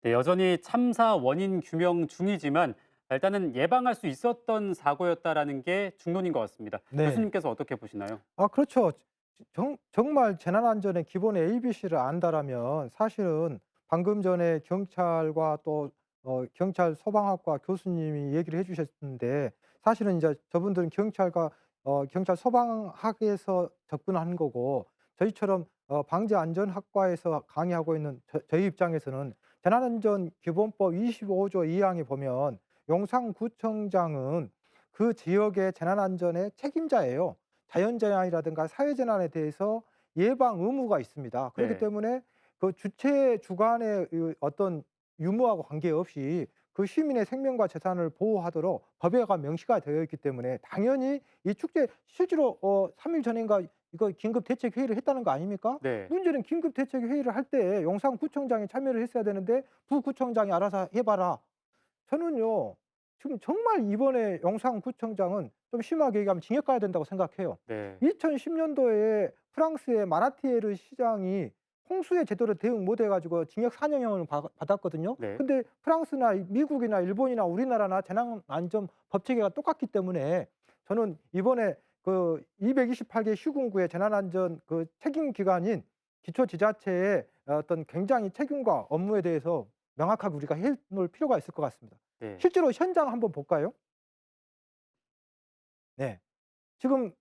네, 여전히 참사 원인 규명 중이지만 일단은 예방할 수 있었던 사고였다라는 게 중론인 것 같습니다. 네. 교수님께서 어떻게 보시나요? 그렇죠. 정말 재난안전의 기본 ABC를 안다라면 사실은 방금 전에 경찰과 또 경찰 소방학과 교수님이 얘기를 해 주셨는데, 사실은 이제 저분들은 경찰과 경찰 소방학에서 접근한 거고, 저희처럼 방재안전학과에서 강의하고 있는 저희 입장에서는 재난안전 기본법 25조 2항에 보면 용산구청장은 그 지역의 재난안전의 책임자예요. 자연재난이라든가 사회재난에 대해서 예방 의무가 있습니다. 그렇기 네. 때문에 그 주체 주관의 어떤 유무하고 관계없이 그 시민의 생명과 재산을 보호하도록 법에가 명시가 되어 있기 때문에 당연히 이 축제 실제로 3일 전인가 이거 긴급 대책 회의를 했다는 거 아닙니까? 네. 문제는 긴급 대책 회의를 할 때 용산구청장이 참여를 했어야 되는데 부구청장이 알아서 해 봐라. 저는요, 지금 정말 이번에 영상구청장은 좀 심하게 얘기하면 징역 가야 된다고 생각해요. 네. 2010 년도에 프랑스의 마라티에르 시장이 홍수에 제대로 대응 못 해 가지고 징역 4 년형을 받았거든요. 네. 근데 프랑스나 미국이나 일본이나 우리나라나 재난안전 법 체계가 똑같기 때문에 저는 이번에 그 228개 시군구의 재난안전 그 책임 기관인 기초지자체의 어떤 굉장히 책임과 업무에 대해서 명확하게 우리가 해 놓을 필요가 있을 것 같습니다. 네. 실제로 현장 한번 볼까요? 네. 지금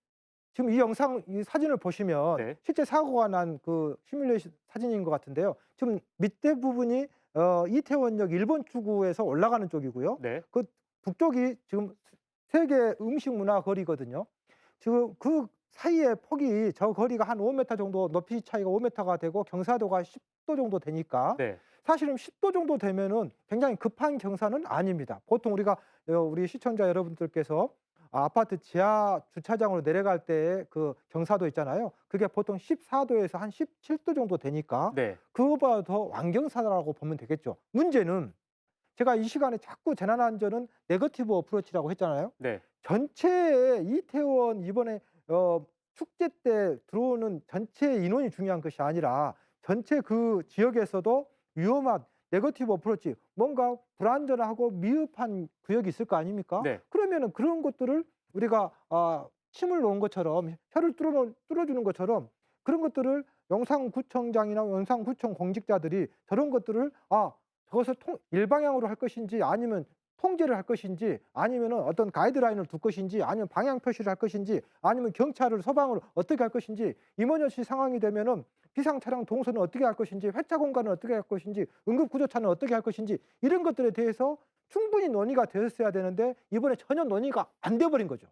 이 영상 이 사진을 보시면 네. 실제 사고가 난 그 시뮬레이션 사진인 것 같은데요. 지금 밑에 부분이 이태원역 일본 출구에서 올라가는 쪽이고요. 네. 그 북쪽이 지금 세계 음식 문화 거리거든요. 지금 그 사이의 폭이 저 거리가 한 5 미터 정도, 높이 차이가 5 미터가 되고 경사도가 10도 정도 되니까 네. 사실은 10도 정도 되면은 굉장히 급한 경사는 아닙니다. 보통 우리가 우리 시청자 여러분들께서 아파트 지하 주차장으로 내려갈 때의 그 경사도 있잖아요. 그게 보통 14 도에서 한 17도 정도 되니까 네. 그거보다 더 완경사라고 보면 되겠죠. 문제는 제가 이 시간에 자꾸 재난안전은 네거티브 어프로치라고 했잖아요. 네. 전체의 이태원 이번에 축제 때 들어오는 전체 인원이 중요한 것이 아니라 전체 그 지역에서도 위험한 네거티브 어프로치, 뭔가 불안전하고 미흡한 구역이 있을 거 아닙니까? 네. 그러면은 그런 것들을 우리가 침을 놓은 것처럼 혀를 뚫어 주는 것처럼 그런 것들을 영상구청장이나 영상구청 공직자들이 저런 것들을 저것을 일방향으로 할 것인지, 아니면 통제를 할 것인지, 아니면은 어떤 가이드라인을 둘 것인지, 아니면 방향 표시를 할 것인지, 아니면 경찰을 소방을 어떻게 할 것인지, 이머전시 상황이 되면은 비상 차량 동선을 어떻게 할 것인지, 회차 공간을 어떻게 할 것인지, 응급 구조차는 어떻게 할 것인지, 이런 것들에 대해서 충분히 논의가 되었어야 되는데 이번에 전혀 논의가 안 돼 버린 거죠.